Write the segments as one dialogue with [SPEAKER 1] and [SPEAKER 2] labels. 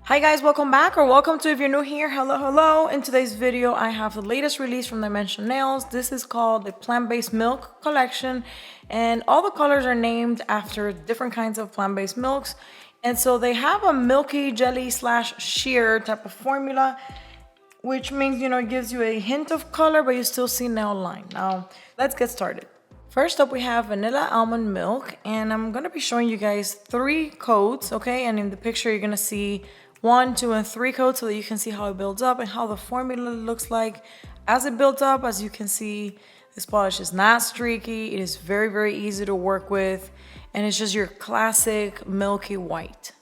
[SPEAKER 1] Hi guys, welcome back or welcome to if you're new here. Hello. In today's video, I have the latest release from Dimension Nails. This is called the Plant-Based Milk Collection, and all the colors are named after different kinds of plant-based milks. And so they have a milky jelly / sheer type of formula, which means, it gives you a hint of color, but you still see nail line. Now, let's get started. First up, we have vanilla almond milk, and I'm gonna be showing you guys 3 coats, okay? And in the picture, you're gonna see 1, 2, and 3 coats so that you can see how it builds up and how the formula looks like as it builds up. As you can see, this polish is not streaky. It is very, very easy to work with, and it's just your classic milky white.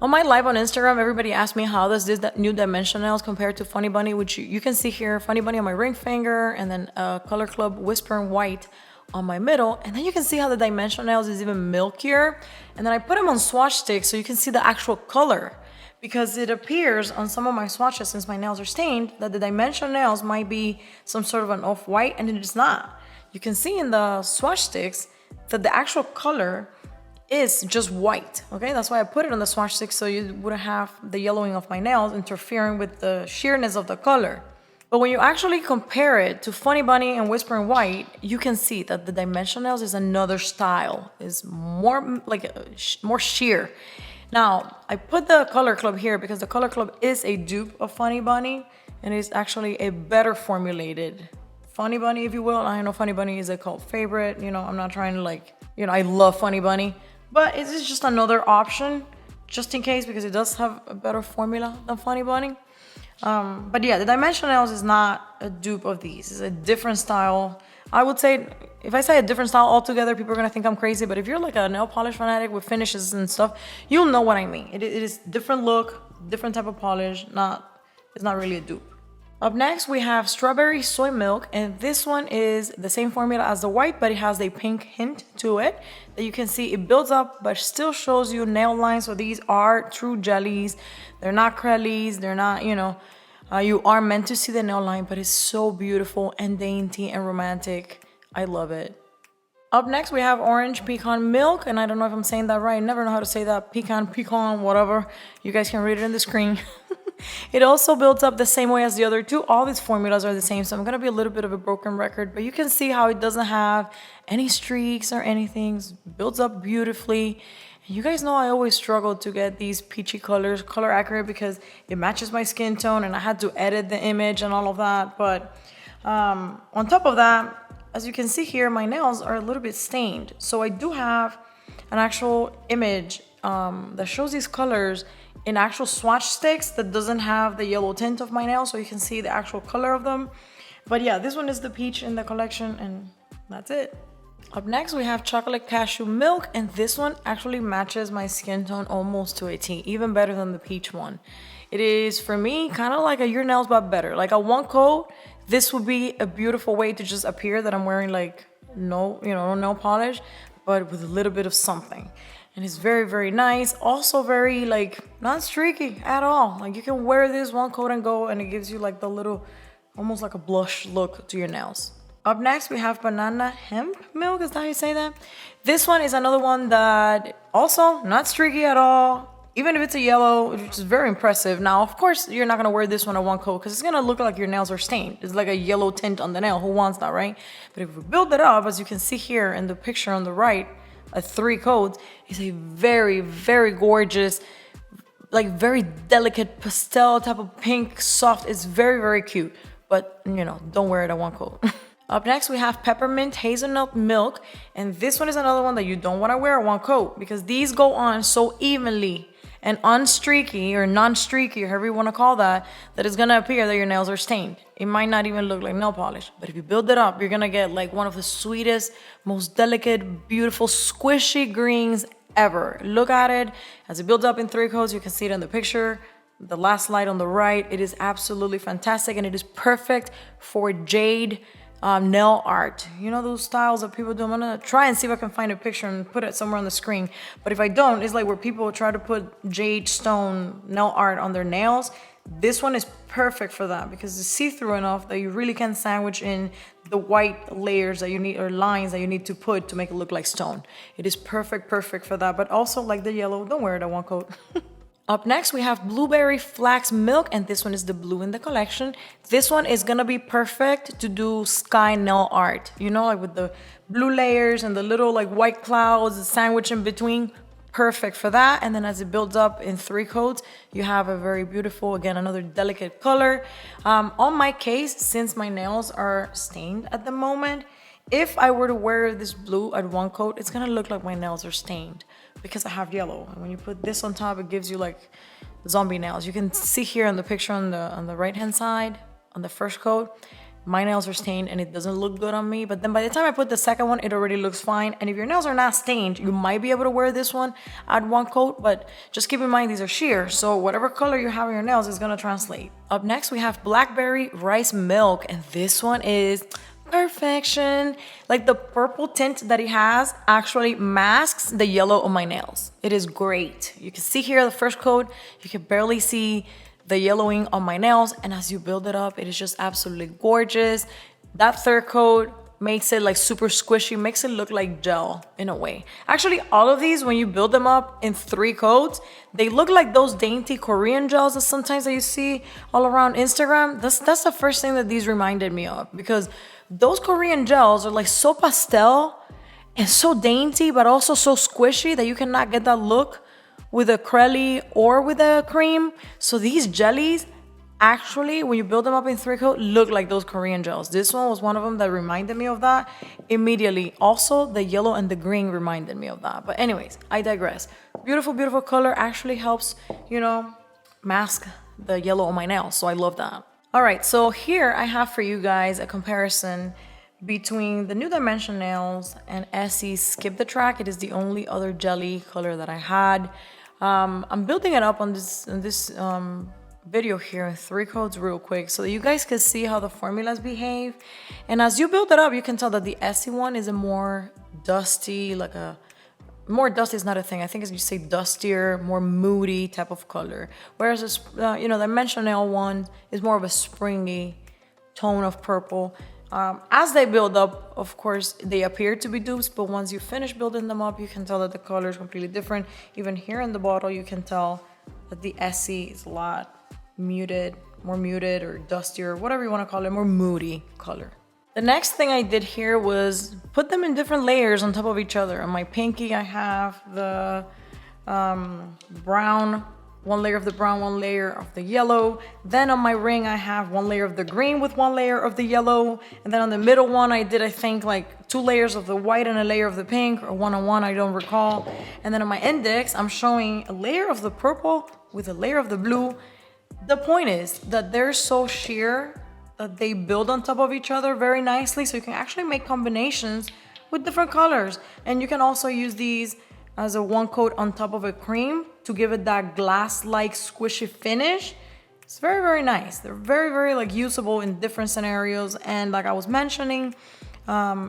[SPEAKER 1] On my live on Instagram, everybody asked me how does this new Dimension Nails compare to Funny Bunny, which you can see here, Funny Bunny on my ring finger, and then Color Club Whisper in White on my middle. And then you can see how the Dimension Nails is even milkier. And then I put them on swatch sticks so you can see the actual color, because it appears on some of my swatches, since my nails are stained, that the Dimension Nails might be some sort of an off-white, and it is not. You can see in the swatch sticks that the actual color is just white, okay? That's why I put it on the swatch stick, so you wouldn't have the yellowing of my nails interfering with the sheerness of the color. But when you actually compare it to Funny Bunny and Whisper in White, you can see that the Dimension Nails is another style. It's more like more sheer. Now, I put the Color Club here because the Color Club is a dupe of Funny Bunny, and it's actually a better formulated Funny Bunny, if you will. I know Funny Bunny is a cult favorite. I'm not trying to I love Funny Bunny. But it is just another option, just in case, because it does have a better formula than Funny Bunny. But yeah, the Dimension Nails is not a dupe of these. It's a different style. I would say, if I say a different style altogether, people are going to think I'm crazy. But if you're like a nail polish fanatic with finishes and stuff, you'll know what I mean. It is different look, different type of polish. It's not really a dupe. Up next, we have strawberry soy milk, and this one is the same formula as the white, but it has a pink hint to it that you can see. It builds up, but still shows you nail lines. So these are true jellies. They're not crellies. They're not, you are meant to see the nail line, but it's so beautiful and dainty and romantic. I love it. Up next, we have orange pecan milk, and I don't know if I'm saying that right. I never know how to say that. Pecan, whatever. You guys can read it in the screen. It also builds up the same way as the other two. All these formulas are the same, so I'm going to be a little bit of a broken record, but you can see how it doesn't have any streaks or anything. It builds up beautifully. And you guys know I always struggle to get these peachy colors color accurate because it matches my skin tone, and I had to edit the image and all of that. But on top of that, as you can see here, my nails are a little bit stained. So I do have an actual image that shows these colors in actual swatch sticks that doesn't have the yellow tint of my nails, so you can see the actual color of them. But yeah, this one is the peach in the collection, and that's it. Up next, we have chocolate cashew milk, and this one actually matches my skin tone almost to a T, even better than the peach one. It is, for me, kind of like a your nails but better. Like a one coat, this would be a beautiful way to just appear that I'm wearing like no nail polish, but with a little bit of something. And it's very, very nice. Also very not streaky at all. Like you can wear this one coat and go, and it gives you like the little, almost like a blush look to your nails. Up next, we have banana hemp milk. Is that how you say that? This one is another one that also not streaky at all. Even if it's a yellow, which is very impressive. Now, of course, you're not going to wear this one at one coat because it's going to look like your nails are stained. It's like a yellow tint on the nail. Who wants that, right? But if we build it up, as you can see here in the picture on the right, at 3 coats, it's a very, very gorgeous, like very delicate pastel type of pink, soft. It's very, very cute. But, don't wear it at one coat. Up next, we have peppermint hazelnut milk. And this one is another one that you don't want to wear at one coat because these go on so evenly and unstreaky or non-streaky, or however you want to call that, that it's going to appear that your nails are stained. It might not even look like nail polish. But if you build it up, you're going to get like one of the sweetest, most delicate, beautiful, squishy greens ever. Look at it. As it builds up in 3 coats, you can see it in the picture. The last slide on the right, it is absolutely fantastic, and it is perfect for jade nail art. Those styles that people do. I'm gonna try and see if I can find a picture and put it somewhere on the screen. But if I don't, it's like where people try to put jade stone nail art on their nails. This one is perfect for that because it's see-through enough that you really can sandwich in the white layers that you need, or lines that you need to put to make it look like stone. It is perfect for that. But also, like the yellow, don't wear it at one coat. Up next, we have Blueberry Flax Milk, and this one is the blue in the collection. This one is gonna be perfect to do sky nail art. You know, like with the blue layers and the little like white clouds, the sandwich in between. Perfect for that. And then as it builds up in 3 coats, you have a very beautiful, again, another delicate color. On my case, since my nails are stained at the moment, if I were to wear this blue at 1 coat, it's gonna look like my nails are stained because I have yellow. And when you put this on top, it gives you like zombie nails. You can see here in the picture on the right hand side, on the first coat, my nails are stained and it doesn't look good on me. But then by the time I put the second one, it already looks fine. And if your nails are not stained, you might be able to wear this one at 1 coat, but just keep in mind these are sheer. So whatever color you have in your nails is gonna translate. Up next, we have Blackberry Rice Milk, and this one is perfection. Like the purple tint that it has actually masks the yellow on my nails. It is great. You can see here the first coat, you can barely see the yellowing on my nails, and as you build it up, it is just absolutely gorgeous. That 3rd coat makes it like super squishy, makes it look like gel in a way. Actually, all of these, when you build them up in 3 coats, they look like those dainty Korean gels that sometimes that you see all around Instagram. That's the first thing that these reminded me of, because those Korean gels are like so pastel and so dainty, but also so squishy that you cannot get that look with a crelly or with a cream. So these jellies actually, when you build them up in 3 coat, look like those Korean gels. This one was one of them that reminded me of that immediately. Also, the yellow and the green reminded me of that. But anyways, I digress. Beautiful, beautiful color. Actually helps, you know, mask the yellow on my nails. So I love that. All right, so here I have for you guys a comparison between the New Dimension nails and Essie's Skip the Track. It is the only other jelly color that I had. I'm building it up on this video here in 3 coats real quick so that you guys can see how the formulas behave. And as you build it up, you can tell that the Essie one is a more dusty, like a more dusty is not a thing. I think as you say dustier, more moody type of color. Whereas this, you know, the Dimension nail one is more of a springy tone of purple. As they build up, of course, they appear to be dupes, but once you finish building them up, you can tell that the color is completely different. Even here in the bottle, you can tell that the Essie is a lot muted, more muted or dustier, whatever you want to call it, more moody color. The next thing I did here was put them in different layers on top of each other. On my pinky, I have the brown, 1 layer of the brown, 1 layer of the yellow. Then on my ring, I have 1 layer of the green with 1 layer of the yellow. And then on the middle one, I did, I think, like 2 layers of the white and a layer of the pink, or 1 on 1, I don't recall. And then on my index, I'm showing a layer of the purple with a layer of the blue. The point is that they're so sheer that they build on top of each other very nicely. So you can actually make combinations with different colors. And you can also use these as a 1 coat on top of a cream to give it that glass-like squishy finish. It's very, very nice. They're very, very like usable in different scenarios. And like I was mentioning,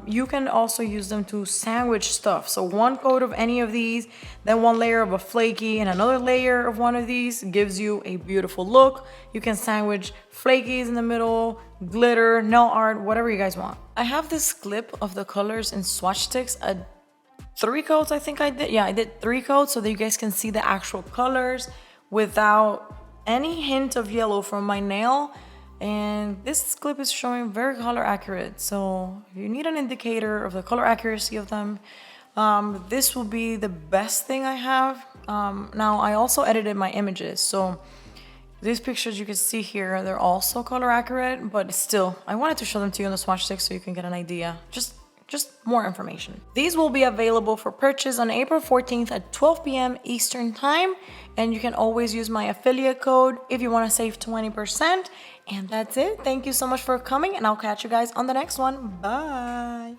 [SPEAKER 1] you can also use them to sandwich stuff. So 1 coat of any of these, then 1 layer of a flaky and another layer of one of these gives you a beautiful look. You can sandwich flakies in the middle, glitter, nail art, whatever you guys want. I have this clip of the colors in swatch sticks at 3 coats, I think I did. Yeah, I did 3 coats so that you guys can see the actual colors without any hint of yellow from my nail. And this clip is showing very color accurate. So if you need an indicator of the color accuracy of them, this will be the best thing I have. Now I also edited my images. So these pictures you can see here, they're also color accurate, but still, I wanted to show them to you on the swatch stick so you can get an idea. Just more information. These will be available for purchase on April 14th at 12 p.m. Eastern time. And you can always use my affiliate code if you want to save 20%. And that's it. Thank you so much for coming, and I'll catch you guys on the next one. Bye.